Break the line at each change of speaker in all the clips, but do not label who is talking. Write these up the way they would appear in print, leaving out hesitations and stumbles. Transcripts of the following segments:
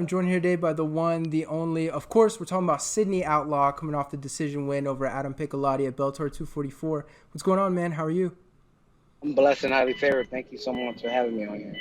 I'm joined here today by the one, the only. Of course, we're talking about Sidney Outlaw coming off the decision win over Adam Piccolotti at Bellator 244. What's going on, man? How are you?
I'm blessed and highly favored. Thank you so much for having me on here.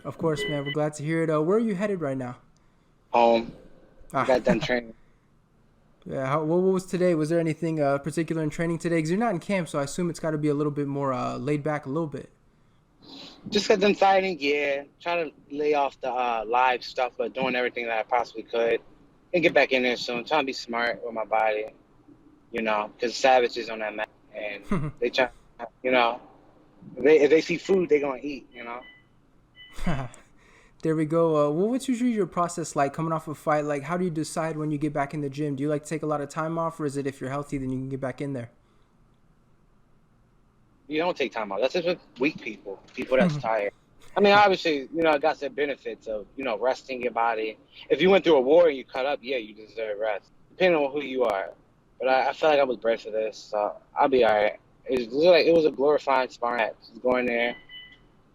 Of course, man. We're glad to hear it. Where are you headed right now?
Home. I
Ah,
got done training.
yeah. What was today? Was there anything particular in training today? Because you're not in camp, so I assume it's got to be a little bit more laid back a little bit.
Just got done fighting, yeah. Trying to lay off the live stuff, but doing everything that I possibly could. And get back in there soon. Trying to be smart with my body, because Savage is on that mat. And they try, if they see food, they're going to eat.
There we go. What's usually your process like coming off a fight? Like, how do you decide when you get back in the gym? Do you like to take a lot of time off, or is it if you're healthy, then you can get back in there?
You don't take time out. That's just with weak people that's tired. I mean, obviously, it got some benefits of, resting your body. If you went through a war and you cut up, yeah, you deserve rest, depending on who you are. But I feel like I was bred for this, so I'll be all right. It was a glorified sparring match. Just go in there,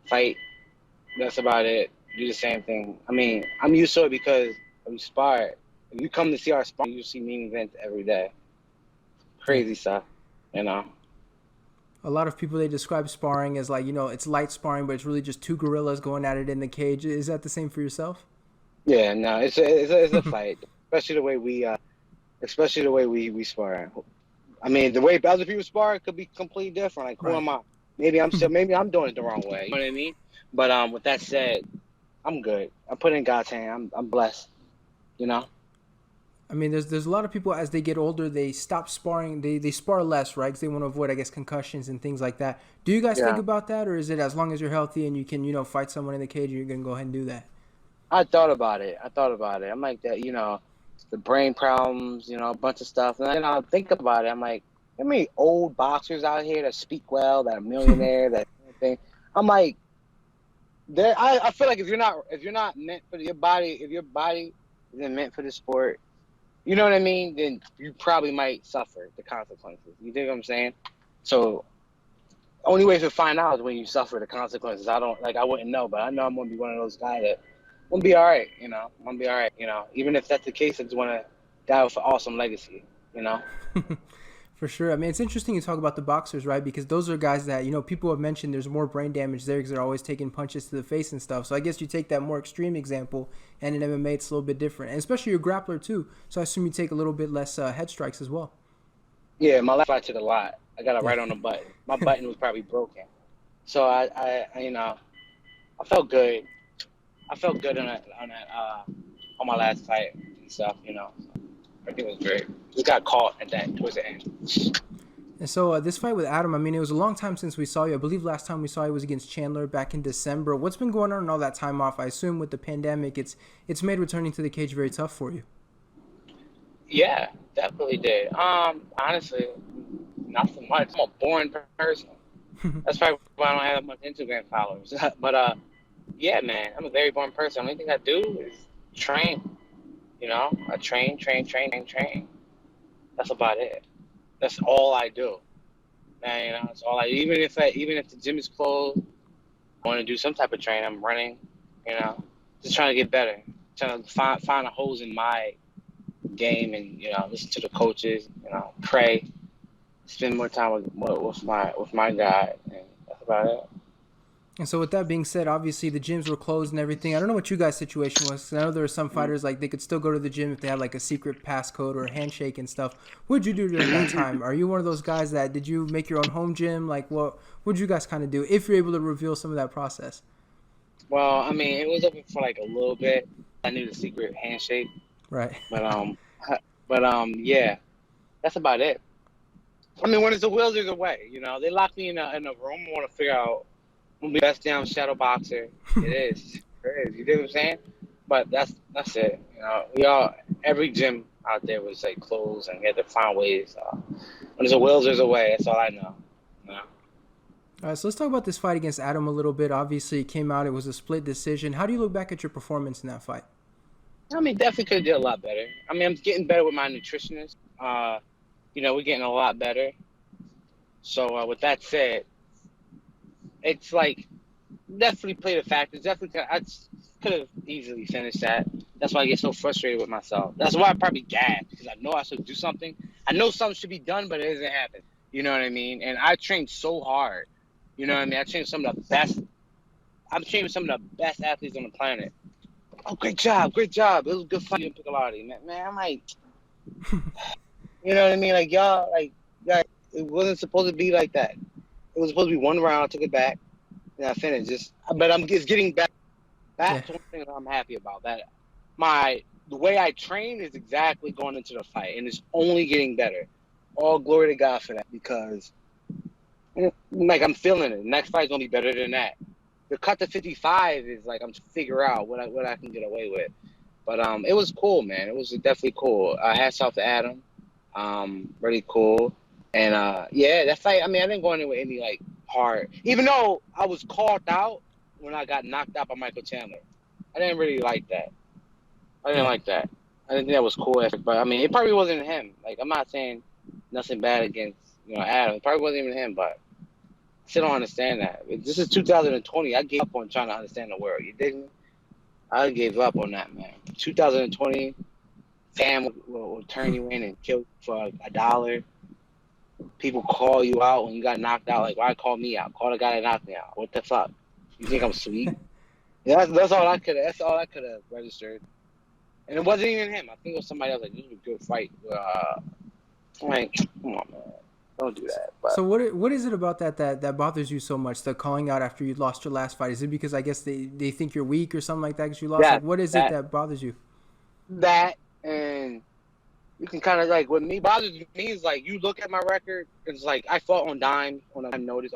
fight. That's about it. Do the same thing. I mean, I'm used to it because we spar. If you come to see our sparring, you see main events every day.
Yeah.
Crazy stuff.
A lot of people, they describe sparring as like, it's light sparring, but it's really just two gorillas going at it in the cage. Is that the same for yourself?
Yeah, no, it's a fight, especially the way we spar. I mean, the way other people spar could be completely different. Like, who
Right.
am I? Maybe I'm doing it the wrong way. You know what I mean? But with that said, I'm good. I put it in God's hand. I'm blessed. You know?
I mean, there's a lot of people as they get older, they stop sparring, they spar less, right? Because they want to avoid, I guess, concussions and things like that. Do you guys think
Yeah.
about that, or is it as long as you're healthy and you can, fight someone in the cage, you're gonna go ahead and do that?
I thought about it. I'm like that. The brain problems. A bunch of stuff. And then I think about it. I'm like, how many old boxers out here that speak well, that are millionaire, that thing. I'm like, I feel like if you're not meant for your body, if your body isn't meant for the sport, you know what I mean, then you probably might suffer the consequences. You dig what I'm saying? So only way to find out is when you suffer the consequences. I wouldn't know, but I know I'm gonna be one of those guys that I'm gonna be all right. I'm gonna be all right. Even if that's the case, I just wanna die with an awesome legacy. You know.
For sure. I mean, it's interesting you talk about the boxers, right? Because those are guys that, people have mentioned there's more brain damage there because they're always taking punches to the face and stuff. So I guess you take that more extreme example, and in MMA it's a little bit different. And especially your grappler too. So I assume you take a little bit less head strikes as well.
Yeah, my left eye took a lot. I got it
Yeah.
right on the button. My button was probably broken. So I felt good. I felt good on my last fight and stuff. I think it was great. Just got caught at that towards the end.
And so this fight with Adam, I mean, it was a long time since we saw you. I believe last time we saw you was against Chandler back in December. What's been going on in all that time off? I assume with the pandemic, it's made returning to the cage very tough for you.
Yeah, definitely did. Honestly, nothing much. I'm a boring person. That's probably why I don't have much Instagram followers. But yeah, man, I'm a very boring person. The only thing I do is train. I train. That's about it. That's all I do. Man, that's all I. Even if the gym is closed, I want to do some type of training. I'm running. Just trying to get better. Trying to find the holes in my game and listen to the coaches. Pray. Spend more time with my guy, and that's about it.
And so with that being said, obviously the gyms were closed and everything. I don't know what you guys' situation was. I know there were some fighters like they could still go to the gym if they had like a secret passcode or a handshake and stuff. What did you do during your time? Are you one of those guys that did you make your own home gym? Like what did you guys kind of do if you're able to reveal some of that process?
Well, I mean, it was open for like a little bit. I knew the secret handshake,
Right.
but yeah, that's about it. I mean, when it's the wheels, there's a way. They locked me in a room. I want to figure out who'll be best down shadow boxer. It is. It is. You know what I'm saying? But that's it. Every gym out there was like closed, and we had to find ways. When there's a wheels, there's a way. That's all I know. You know?
All right, so let's talk about this fight against Adam a little bit. Obviously, it came out. It was a split decision. How do you look back at your performance in that fight?
I mean, definitely could have did a lot better. I mean, I'm getting better with my nutritionist. We're getting a lot better. So with that said, it's like definitely played a factor. Definitely, I could have easily finished that. That's why I get so frustrated with myself. That's why I probably gag, because I know I should do something. I know something should be done, but it doesn't happen. You know what I mean? And I trained so hard. You know what I mean? I trained some of the best. I'm training with some of the best athletes on the planet. Oh, great job, great job. It was good fun, Piccolotti. Man, I'm like, you know what I mean? Like, y'all, it wasn't supposed to be like that. It was supposed to be one round. I took it back, and I finished. But it's getting back.
Yeah.
That's one thing that I'm happy about. That the way I train is exactly going into the fight, and it's only getting better. All glory to God for that, because like I'm feeling it. The next fight's gonna be better than that. The cut to 55 is like I'm trying to figure out what I can get away with. But it was cool, man. It was definitely cool. Hats off to Adam. Really cool. And yeah, that fight. I mean, I didn't go in with any like hard. Even though I was called out when I got knocked out by Michael Chandler, I didn't really like that. I didn't like that. I didn't think that was cool, but I mean, it probably wasn't him. Like, I'm not saying nothing bad against Adam. It probably wasn't even him, but I still don't understand that. This is 2020. I gave up on trying to understand the world. You dig me? I gave up on that, man. 2020, fam will turn you in and kill you for $1. People call you out when you got knocked out. Like, why call me out? Call the guy that knocked me out. What the fuck? You think I'm sweet? Yeah, that's all I could have registered. And it wasn't even him. I think it was somebody else. Like, this was a good fight. Like, come on, man. Don't do that. But
So what is it about that bothers you so much? The calling out after you lost your last fight? Is it because I guess they think you're weak or something like that because you lost? Like, what is it that bothers you?
That, and you can kind of like, what me bothers me is like, you look at my record. It's like I fought on dime, on a notice.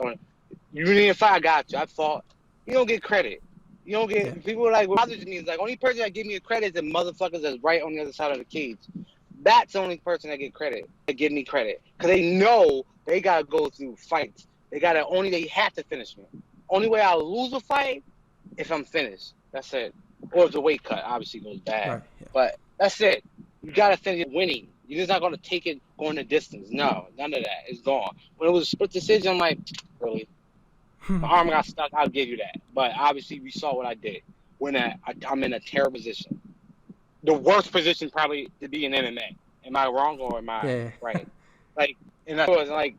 You need a fight, I got you. I fought. You don't get credit. You don't get people are like, what bothers me is like, only person that give me a credit is the motherfuckers that's right on the other side of the cage. That's the only person that get credit, that give me credit, because they know they gotta go through fights. They have to finish me. Only way I'll lose a fight if I'm finished. That's it. Or if the weight cut obviously goes bad.
Right, yeah.
But that's it. You gotta finish winning. You're just not gonna take it going the distance. No, none of that. It's gone. When it was a split decision, I'm like, really? My arm got stuck. I'll give you that. But obviously, we saw what I did. When I'm in a terrible position. The worst position probably to be in MMA. Am I wrong or am I right? Like, and that was like,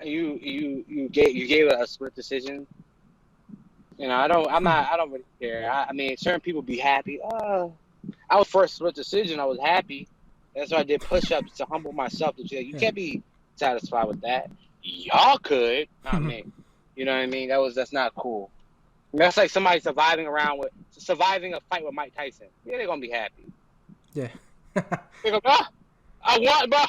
you gave a split decision. I don't really care. I mean, certain people be happy. I was first split decision. I was happy. That's why I did push-ups to humble myself to say, you can't be satisfied with that. Y'all could, not me. You know what I mean? That's not cool. That's like somebody surviving a fight with Mike Tyson. Yeah, they're gonna be happy.
Yeah.
They go, I won, bro.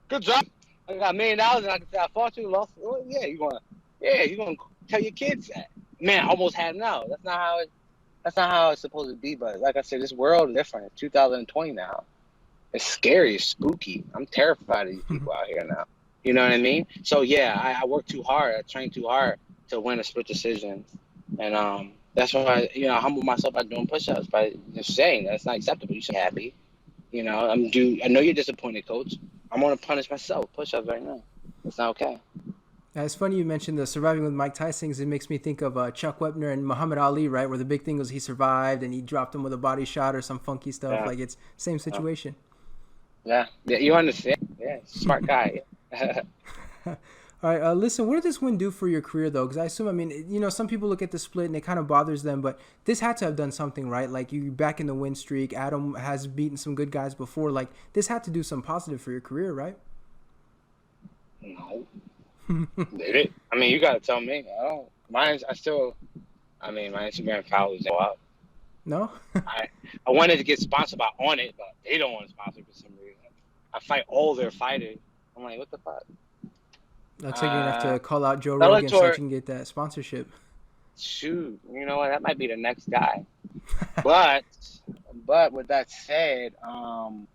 Good job. I got $1 million, and I can say I fought you, lost. Oh, yeah, you're gonna tell your kids that. Man, I almost had no. That's not how it's supposed to be. But like I said, this world is different. It's 2020 now. It's scary. It's spooky. I'm terrified of these people out here now. You know what I mean? So yeah, I work too hard. I train too hard to win a split decision, and that's why I humble myself by doing push-ups, by just saying that's not acceptable. You should be happy. I know you're disappointed, coach. I'm gonna punish myself. Push-ups right now. It's not okay.
It's funny you mentioned the surviving with Mike Tyson, because it makes me think of Chuck Wepner and Muhammad Ali, right? Where the big thing was he survived and he dropped him with a body shot or some funky stuff.
Yeah.
Like, it's same situation.
Yeah, you understand. Yeah, smart guy.
All right, listen, what did this win do for your career, though? Because I assume, some people look at the split and it kind of bothers them, but this had to have done something, right? Like, you back in the win streak. Adam has beaten some good guys before. Like, this had to do some positive for your career, right?
No. Did it? I mean, you got to tell me. I don't. My Instagram followers go up.
No?
I wanted to get sponsored by On It, but they don't want to sponsor for some reason. I fight all their fighters. I'm like, what the fuck?
Looks like you're going to have to call out Joe Rogan so you can get that sponsorship.
Shoot. You know what? That might be the next guy. But with that said, I don't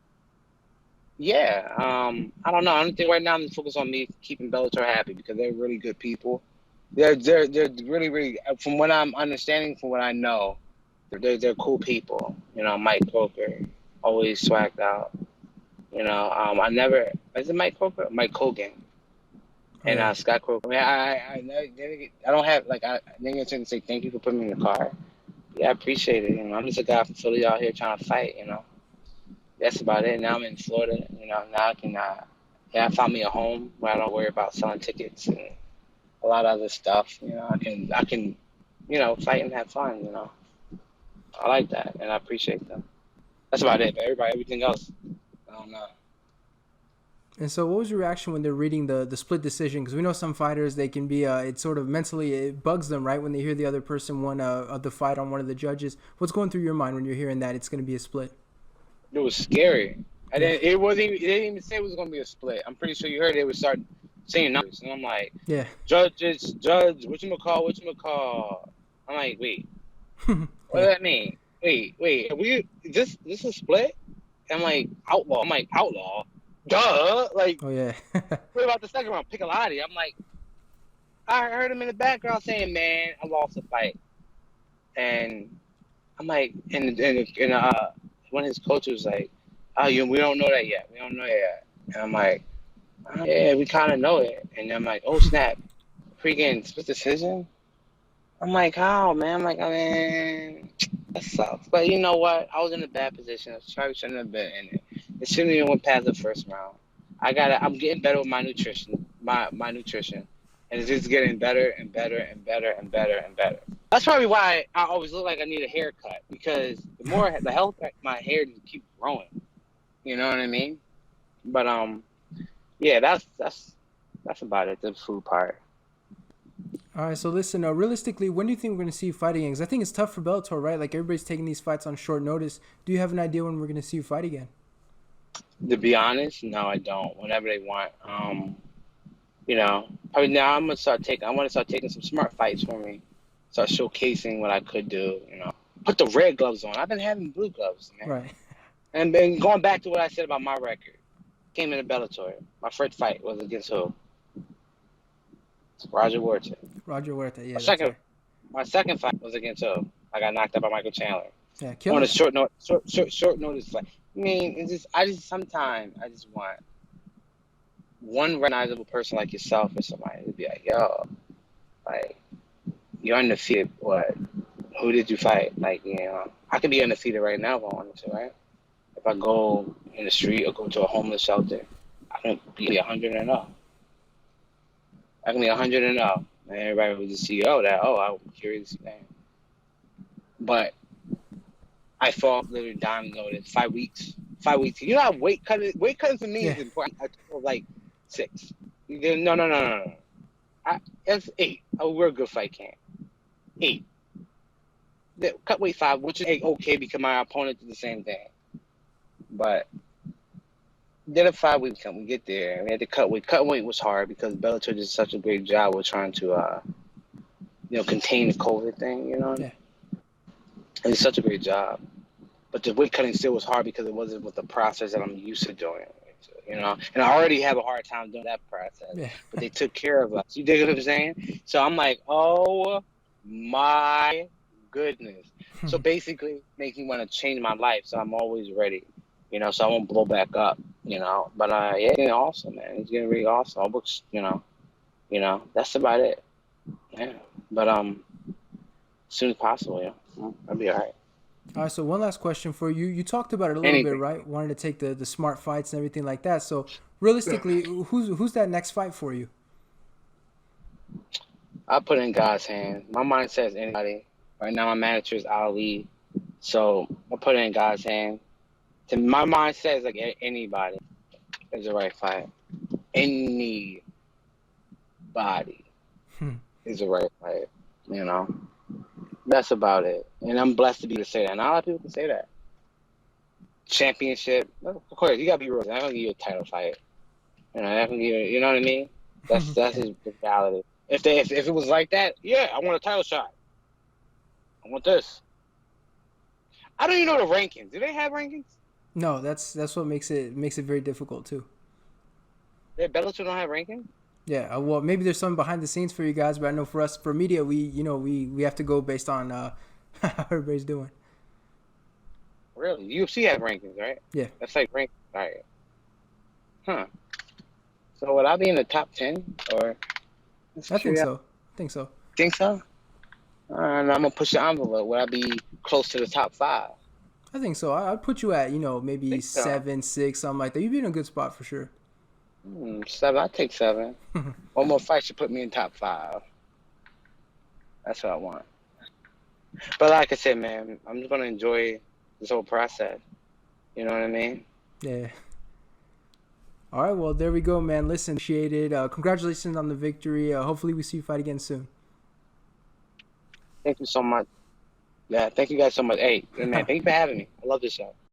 know. I don't think right now I'm focused on me keeping Bellator happy, because they're really good people. They're really, really, from what I'm understanding, from what I know, they're cool people. Mike Coker, always swagged out. Is it Mike Coker? Mike Hogan. And Scott Coker. I mean, I don't have, I didn't get a chance to say thank you for putting me in the car. Yeah, I appreciate it. I'm just a guy from Philly out here trying to fight. That's about it. Now I'm in Florida. Now I can, yeah, I found me a home where I don't worry about selling tickets and a lot of other stuff. I can fight and have fun. I like that, and I appreciate them. That's about it. But everything else, I don't know.
And so, what was your reaction when they're reading the split decision? Because we know some fighters, they can be, it sort of mentally, it bugs them, right? When they hear the other person won the fight on one of the judges. What's going through your mind when you're hearing that it's going to be a split?
It was scary.
Yeah.
It wasn't even, they didn't even say it was going to be a split. I'm pretty sure you heard they would start saying numbers. And I'm like,
Yeah.
judge, whatchamacall. I'm like, wait, what
Yeah.
does that mean? Wait, is this a split? I'm like, outlaw. I'm like, outlaw? Duh. Like,
Oh, yeah.
what about the second round? Piccolotti. I'm like, I heard him in the background saying, man, I lost the fight. And I'm like, and one of his coaches was like, oh, we don't know that yet. We don't know that yet. And I'm like, oh, yeah, we kind of know it. And I'm like, oh, snap. Freaking split decision? I'm like, how, man? I'm like, oh, man, that sucks. But you know what? I was in a bad position. I probably shouldn't have been in it. It shouldn't even went past the first round. I'm getting better with my nutrition, my nutrition. And it's just getting better and better and better and better and better. That's probably why I always look like I need a haircut, because the health, my hair just keeps growing. You know what I mean? But yeah, that's about it. The food part.
All right, so listen, realistically, when do you think we're going to see you fight again? Because I think it's tough for Bellator, right? Like, everybody's taking these fights on short notice. Do you have an idea when we're going to see you fight again?
To be honest, no, I don't. Whenever they want. Probably now I want to start taking some smart fights for me. Start showcasing what I could do. Put the red gloves on. I've been having blue gloves, man.
Right.
And then going back to what I said about my record, came into Bellator. My first fight was against who? Roger Huerta.
Roger Huerta, yeah.
My second fight was against who? I got knocked out by Michael Chandler.
Yeah,
On a short notice fight. I mean, sometimes I just want one recognizable person like yourself or somebody to be like, yo, like, you're undefeated. What? Who did you fight? Like, I could be undefeated right now if I wanted to, right? If I go in the street or go to a homeless shelter, I can be 100-0. I can be 100-0. And everybody would just see, I'm curious, man. But I fought literally dying notice. 5 weeks. 5 weeks. You know how weight cutting for me is important. I told like 6. No. That's 8. We're a good fight camp. 8. Cut weight 5, which is okay because my opponent did the same thing. But did a 5 week camp. We get there. We had to cut weight. Cut weight was hard because Bellator did such a great job with trying to contain the COVID thing.
Yeah.
It's such a great job. But the weight cutting still was hard because it wasn't with the process that I'm used to doing. And I already have a hard time doing that process.
Yeah.
But they took care of us. You dig what I'm saying? So I'm like, oh my goodness. So basically, makes me want to change my life. So I'm always ready. So I won't blow back up. But yeah, it's getting awesome, man. It's getting really awesome. It looks, that's about it. Yeah. But as soon as possible, I'll be all right.
All right, so one last question for you. You talked about it a little bit, right? Wanted to take the smart fights and everything like that. So realistically, who's that next fight for you?
I put it in God's hands. My mind says anybody. Right now, my manager is Ali. So I put it in God's hands. My mind says like anybody is the right fight. Anybody is the right fight. That's about it. And I'm blessed to be able to say that. Not a lot of people can say that. Championship. Of course, you got to be real. I'm going to give you a title fight. You know what I mean? That's his reality. If it was like that, yeah, I want a title shot. I want this. I don't even know the rankings. Do they have rankings?
No, that's what makes it very difficult too.
Bellator don't have rankings?
Yeah, well, maybe there's some behind the scenes for you guys, but I know for us, for media, we have to go based on how everybody's doing.
Really? UFC have rankings, right?
Yeah.
That's like rankings, right? Huh. So would I be in the top 10 or?
I think so.
Think so? And I'm gonna push the envelope. Will I be close to the top five?
I think so. I'd put you at,
I
maybe
think so.
7, 6, something like that. You'd be in a good spot for sure.
7. I take 7. One more fight should put me in top five. That's what I want. But like I said, man, I'm just gonna enjoy this whole process. You know what I mean?
Yeah. All right, well, there we go, man. Listen, appreciate it. Congratulations on the victory. Hopefully we see you fight again soon.
Thank you so much. Yeah, thank you guys so much. Hey, man, thank you for having me. I love this show.